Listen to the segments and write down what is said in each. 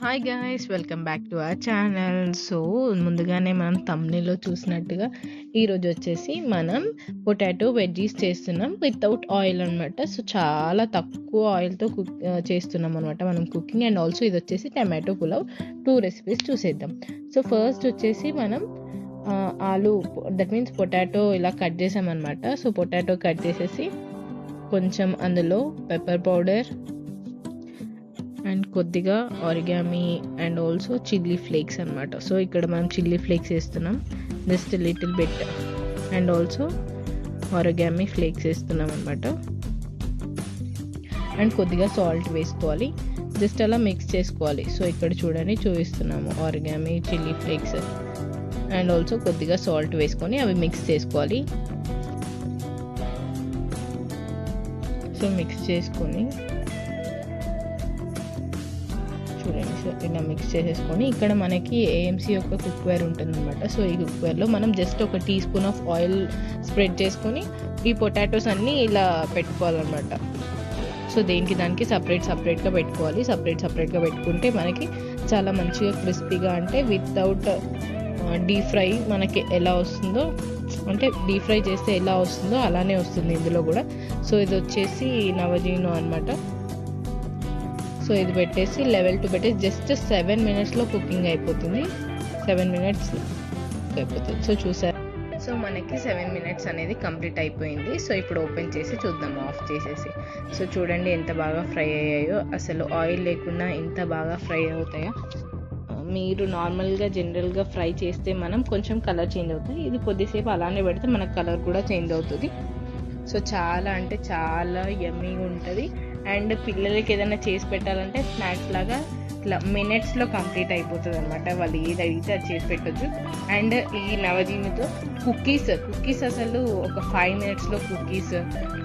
Hi guys, welcome back to our channel. So ముందుగానే మనం thumbnail-లో చూసినట్టుగా ఈరోజు వచ్చేసి మనం పొటాటో వెజ్జీస్ చేస్తున్నాం వితౌట్ ఆయిల్ అనమాట. సో చాలా తక్కువ ఆయిల్తో చేస్తున్నాం అనమాట మనం కుకింగ్. అండ్ ఆల్సో ఇది వచ్చేసి టమాటో పులావ్. 2 రెసిపీస్ చూసేద్దాం. సో ఫస్ట్ వచ్చేసి మనం ఆలు, దట్ మీన్స్ పొటాటో ఇలా కట్ చేసామన్నమాట. సో పొటాటో కట్ చేసేసి కొంచెం అందులో పెప్పర్ పౌడర్ అండ్ కొద్దిగా origami and also chilli flakes అనమాట. సో ఇక్కడ మనం చిల్లీ ఫ్లేక్స్ వేస్తున్నాం, just little bit. And also origami flakes వేస్తున్నాం అనమాట. అండ్ కొద్దిగా సాల్ట్ వేసుకోవాలి, జస్ట్ అలా మిక్స్ చేసుకోవాలి. సో ఇక్కడ చూడండి చూపిస్తున్నాము, origami, chilli flakes and also కొద్దిగా సాల్ట్ వేసుకొని అవి మిక్స్ చేసుకోవాలి. సో మిక్స్ చేసుకొని చూడండి, సో ఇలా మిక్స్ చేసేసుకొని ఇక్కడ మనకి ఏఎంసీ యొక్క కుక్వేర్ ఉంటుందన్నమాట. సో ఈ కుక్వేర్లో మనం just 1 teaspoon of oil spread చేసుకొని ఈ పొటాటోస్ అన్నీ ఇలా పెట్టుకోవాలన్నమాట. సో దేనికి దానికి సపరేట్గా పెట్టుకోవాలి. సపరేట్గా పెట్టుకుంటే మనకి చాలా మంచిగా క్రిస్పీగా, అంటే వితౌట్ డీప్ ఫ్రై మనకి ఎలా వస్తుందో, అంటే డీప్ ఫ్రై చేస్తే ఎలా వస్తుందో అలానే వస్తుంది ఇందులో కూడా. సో ఇది వచ్చేసి నవజీనో అనమాట. సో ఇది పెట్టేసి లెవెల్ 2 పెట్టేసి జస్ట్ 7 minutesలో కుకింగ్ అయిపోతుంది. 7 minutes అయిపోతుంది. సో చూసారు, సో మనకి 7 minutes అనేది కంప్లీట్ అయిపోయింది. సో ఇప్పుడు ఓపెన్ చేసి చూద్దాము, ఆఫ్ చేసేసి. సో చూడండి ఎంత బాగా ఫ్రై అయ్యాయో. అసలు ఆయిల్ లేకుండా ఎంత బాగా ఫ్రై అవుతాయో. మీరు నార్మల్గా జనరల్గా ఫ్రై చేస్తే మనం కొంచెం కలర్ చేంజ్ అవుతుంది, ఇది కొద్దిసేపు అలానే పెడితే మనకు కలర్ కూడా చేంజ్ అవుతుంది. సో చాలా అంటే చాలా యమ్మీగా ఉంటుంది. అండ్ పిల్లలకి ఏదైనా చేసి పెట్టాలంటే స్నాక్స్ లాగా ఇట్లా మినిట్స్లో కంప్లీట్ అయిపోతుంది అనమాట. వాళ్ళు ఏది అడిగితే అది చేసి పెట్టచ్చు. అండ్ ఈ నవజీనితో కుకీస్ అసలు ఒక 5 minutesలో కుకీస్,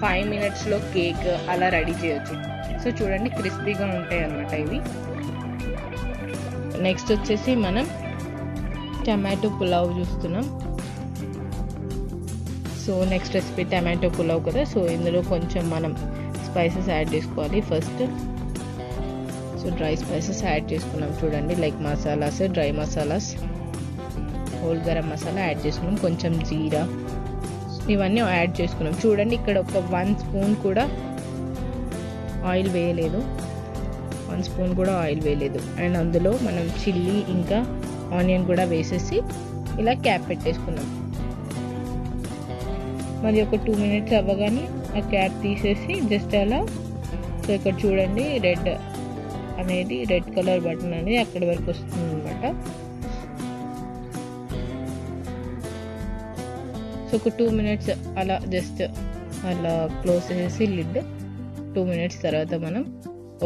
5 minutesలో కేక్ అలా రెడీ చేయొచ్చు. సో చూడండి క్రిస్పీగా ఉంటాయి అనమాట ఇవి. నెక్స్ట్ వచ్చేసి మనం టమాటో పులావ్ చూస్తున్నాం. So next recipe tomato pulao కదా. సో ఇందులో కొంచెం మనం స్పైసెస్ యాడ్ చేసుకోవాలి first. So dry spices add చేసుకున్నాం చూడండి, like masalas, dry masalas, whole garam masala add చేసుకున్నాం, కొంచెం జీరా, ఇవన్నీ యాడ్ చేసుకున్నాం. చూడండి ఇక్కడ ఒక 1 స్పూన్ కూడా ఆయిల్ వేయలేదు, 1 స్పూన్ కూడా ఆయిల్ వేయలేదు. అండ్ అందులో మనం చిల్లీ ఇంకా ఆనియన్ కూడా వేసేసి ఇలా క్యాప్ పెట్టేసుకున్నాం. మరి ఒక 2 minutes అవ్వగానే ఆ క్యాప్ తీసేసి జస్ట్ అలా. సో ఇక్కడ చూడండి రెడ్ కలర్ బటన్ అనేది అక్కడి వరకు వస్తుంది అనమాట. సో ఒక 2 minutes అలా జస్ట్ అలా క్లోజ్ చేసేసి లిడ్. 2 minutes తర్వాత మనం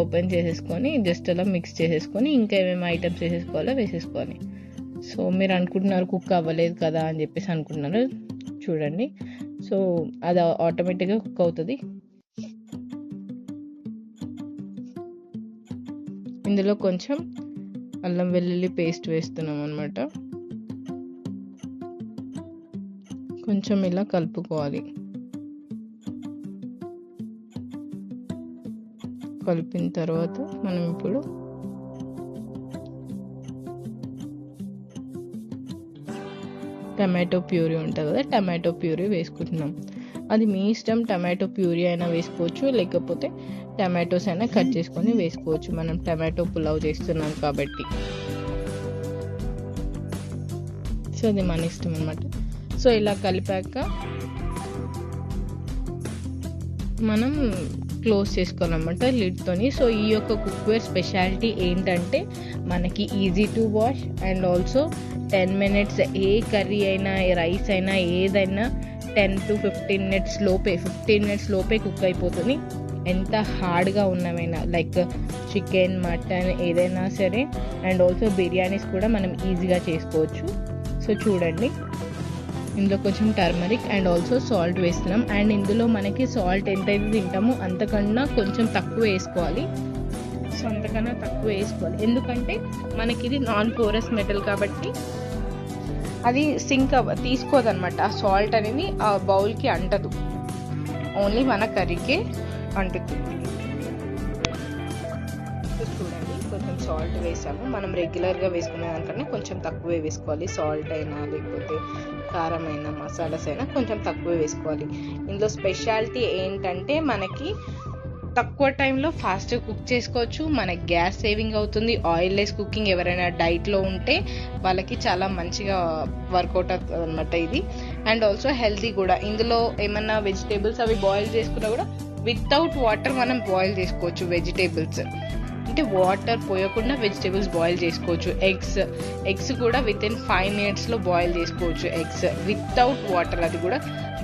ఓపెన్ చేసేసుకొని జస్ట్ అలా మిక్స్ చేసేసుకొని ఇంకా ఏమేమి ఐటమ్స్ వేసేసుకోవాలో వేసేసుకోవాలి. సో మీరు అనుకుంటున్నారు కుక్ అవ్వలేదు కదా అని చెప్పేసి అనుకుంటున్నారు, చూడండి. సో అది ఆటోమేటిక్గా కుక్ అవుతుంది. ఇందులో కొంచెం అల్లం వెల్లుల్లి పేస్ట్ వేస్తున్నాం అనమాట. కొంచెం ఇలా కలుపుకోవాలి. కలిపిన తర్వాత మనం ఇప్పుడు టమాటో ప్యూరీ ఉంటుంది కదా, టమాటో ప్యూరీ వేసుకుంటున్నాం. అది మీ ఇష్టం, టమాటో ప్యూరీ అయినా వేసుకోవచ్చు, లేకపోతే టమాటోస్ అయినా కట్ చేసుకొని వేసుకోవచ్చు. మనం టమాటో పులావ్ చేస్తున్నాం కాబట్టి సో అది మన ఇష్టం అనమాట. సో ఇలా కలిపాక మనం క్లోజ్ చేసుకోవాలన్నమాట లిడ్తోని. సో ఈ యొక్క కుక్వేర్ స్పెషాలిటీ ఏంటంటే మనకి easy to wash and also 10 minutes, A curry అయినా, రైస్ అయినా, ఏదైనా 10 to 15 minutes లోపే, 15 minutes లోపే కుక్ అయిపోతుంది. ఎంత హార్డ్గా ఉన్నవైనా, లైక్ చికెన్, మటన్ ఏదైనా సరే. అండ్ ఆల్సో బిర్యానీస్ కూడా మనం ఈజీగా చేసుకోవచ్చు. సో చూడండి ఇందులో కొంచెం టర్మరిక్ అండ్ ఆల్సో సాల్ట్ వేస్తున్నాం. అండ్ ఇందులో మనకి సాల్ట్ ఎంతైతే తింటామో అంతకన్నా కొంచెం తక్కువ వేసుకోవాలి. సో అంతకన్నా తక్కువ వేసుకోవాలి, ఎందుకంటే మనకి ఇది నాన్ పోరస్ మెటల్ కాబట్టి అది సింక్ తీసుకోదన్నమాట. ఆ సాల్ట్ అనేది ఆ బౌల్కి అంటదు, ఓన్లీ మన కర్రీకే అంటుతుంది. చూడండి కొంచెం సాల్ట్ వేసాము. మనం రెగ్యులర్గా వేసుకునే దానికన్నా కొంచెం తక్కువే వేసుకోవాలి. సాల్ట్ అయినా లేకపోతే కారం అయినా మసాలాస్ అయినా కొంచెం తక్కువే వేసుకోవాలి. ఇందులో స్పెషాలిటీ ఏంటంటే మనకి తక్కువ టైంలో ఫాస్ట్గా కుక్ చేసుకోవచ్చు, మనకి గ్యాస్ సేవింగ్ అవుతుంది. ఆయిల్ లెస్ కుకింగ్ ఎవరైనా డైట్లో ఉంటే వాళ్ళకి చాలా మంచిగా వర్కౌట్ అవుతుంది అనమాట ఇది. అండ్ ఆల్సో హెల్తీ కూడా. ఇందులో ఏమన్నా వెజిటేబుల్స్ అవి బాయిల్ చేసుకున్నా కూడా వితౌట్ వాటర్ మనం బాయిల్ చేసుకోవచ్చు వెజిటేబుల్స్. అంటే వాటర్ పోయకుండా వెజిటేబుల్స్ బాయిల్ చేసుకోవచ్చు. ఎగ్స్ కూడా విత్ ఇన్ 5 minutesలో బాయిల్ చేసుకోవచ్చు. ఎగ్స్ వితౌట్ వాటర్, అది కూడా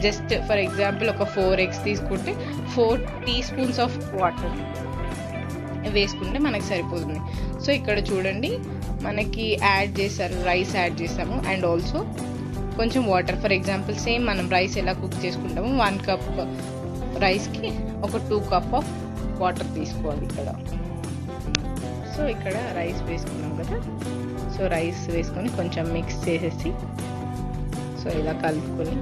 జస్ట్ ఫర్ ఎగ్జాంపుల్ ఒక 4 eggs తీసుకుంటే 4 teaspoons ఆఫ్ వాటర్ వేసుకుంటే మనకి సరిపోతుంది. సో ఇక్కడ చూడండి మనకి యాడ్ చేశారు, రైస్ యాడ్ చేసాము. అండ్ ఆల్సో కొంచెం వాటర్. ఫర్ ఎగ్జాంపుల్ సేమ్ మనం రైస్ ఎలా కుక్ చేసుకుంటాము, 1 cup రైస్కి ఒక 2 cup ఆఫ్ వాటర్ తీసుకోవాలి ఇక్కడ. సో ఇక్కడ రైస్ వేసుకున్నాం కదా, సో రైస్ వేసుకొని కొంచెం మిక్స్ చేసేసి సో ఇలా కలుపుకొని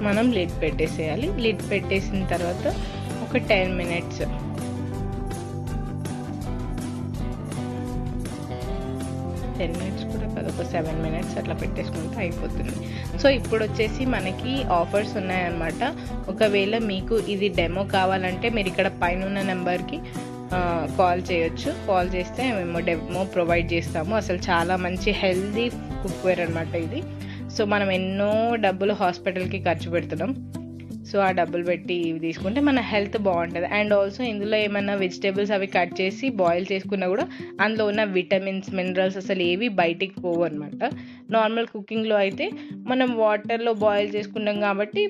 మనం లిడ్ పెట్టేసేయాలి. లిడ్ పెట్టేసిన తర్వాత ఒక 10 minutes, కూడా కాదు, ఒక 7 minutes అట్లా పెట్టేసుకుంటే అయిపోతుంది. సో ఇప్పుడు వచ్చేసి మనకి ఆఫర్స్ ఉన్నాయన్నమాట. ఒకవేళ మీకు ఇది డెమో కావాలంటే మీరు ఇక్కడ పైన ఉన్న నెంబర్కి కాల్ చేయొచ్చు. కాల్ చేస్తే మేము డెమో ప్రొవైడ్ చేస్తాము. అసలు చాలా మంచి హెల్దీ కుక్వేర్ అనమాట ఇది. సో మనం ఎన్నో డబ్బులు హాస్పిటల్కి ఖర్చు పెడుతున్నాం. సో ఆ డబ్బులు పెట్టి ఇవి తీసుకుంటే మన హెల్త్ బాగుంటుంది. అండ్ ఆల్సో ఇందులో ఏమైనా వెజిటేబుల్స్ అవి కట్ చేసి బాయిల్ చేసుకున్నా కూడా అందులో ఉన్న విటమిన్స్, మినరల్స్ అసలు ఏవి బయటికి పోవు అనమాట. నార్మల్ కుకింగ్లో అయితే మనం వాటర్లో బాయిల్ చేసుకుంటాం కాబట్టి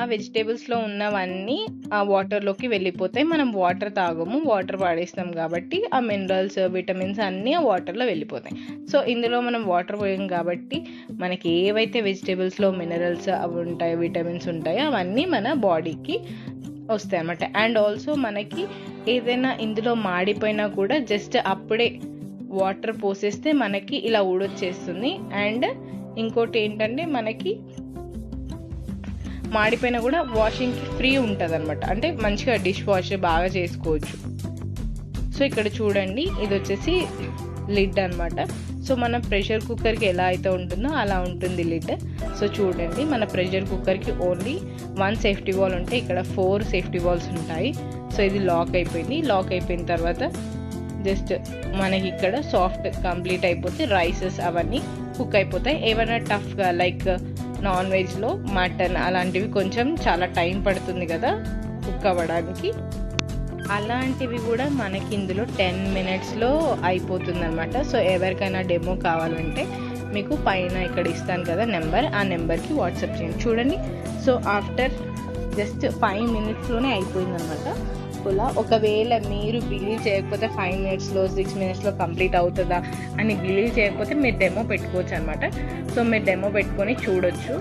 ఆ వెజిటేబుల్స్లో ఉన్నవన్నీ ఆ వాటర్లోకి వెళ్ళిపోతాయి. మనం వాటర్ తాగము, వాటర్ వాడేస్తాం కాబట్టి ఆ మినరల్స్, విటమిన్స్ అన్నీ ఆ వాటర్లో వెళ్ళిపోతాయి. సో ఇందులో మనం వాటర్ పోయాం కాబట్టి మనకి ఏవైతే వెజిటేబుల్స్లో మినరల్స్ అవి ఉంటాయో, విటమిన్స్ ఉంటాయో అవన్నీ మన బాడీకి వస్తాయి అన్నమాట. అండ్ ఆల్సో మనకి ఏదైనా ఇందులో మాడిపోయినా కూడా జస్ట్ అప్పుడే వాటర్ పోసేస్తే మనకి ఇలా ఊడొచ్చేస్తుంది. అండ్ ఇంకోటి ఏంటంటే మనకి మాడిపోయినా కూడా వాషింగ్కి ఫ్రీ ఉంటుంది అనమాట. అంటే మంచిగా డిష్ వాష్ బాగా చేసుకోవచ్చు. సో ఇక్కడ చూడండి ఇది వచ్చేసి లిడ్ అనమాట. సో మన ప్రెషర్ కుక్కర్కి ఎలా అయితే ఉంటుందో అలా ఉంటుంది లిడ్. సో చూడండి మన ప్రెషర్ కుక్కర్కి ఓన్లీ 1 safety valve ఉంటే ఇక్కడ 4 safety valves ఉంటాయి. సో ఇది లాక్ అయిపోయింది. లాక్ అయిపోయిన తర్వాత జస్ట్ మనకి ఇక్కడ సాఫ్ట్ కంప్లీట్ అయిపోతే రైసెస్ అవన్నీ కుక్ అయిపోతాయి. ఏమైనా టఫ్గా లైక్ నాన్ వెజ్లో మటన్ అలాంటివి కొంచెం చాలా టైం పడుతుంది కదా కుక్ అవ్వడానికి, అలాంటివి కూడా మనకి ఇందులో 10 minutesలో అయిపోతుంది అనమాట. సో ఎవరికైనా డెమో కావాలంటే మీకు పైన ఇక్కడ ఇస్తాను కదా నెంబర్, ఆ నెంబర్కి వాట్సాప్ చేయండి. చూడండి సో ఆఫ్టర్ జస్ట్ 5 minutesలోనే అయిపోయింది అనమాట. ఇలా ఒకవేళ మీరు బిలీవ్ చేయకపోతే 5 minutesలో 6 minutesలో కంప్లీట్ అవుతుందా అని బిలీవ్ చేయకపోతే మీరు డెమో పెట్టుకోవచ్చు అనమాట. సో మీరు డెమో పెట్టుకొని చూడొచ్చు.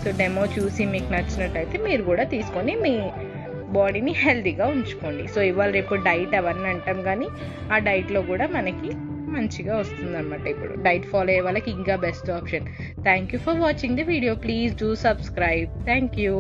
సో డెమో చూసి మీకు నచ్చినట్టయితే మీరు కూడా తీసుకొని మీ బాడీని హెల్తీగా ఉంచుకోండి. సో ఇవాళ రేపు డైట్ అవన్నీ అంటాం కానీ ఆ డైట్లో కూడా మనకి మంచిగా వస్తుంది అనమాట. ఇప్పుడు డైట్ ఫాలో అయ్యే వాళ్ళకి ఇంకా best option. Thank you for watching the video. Please do subscribe. Thank you.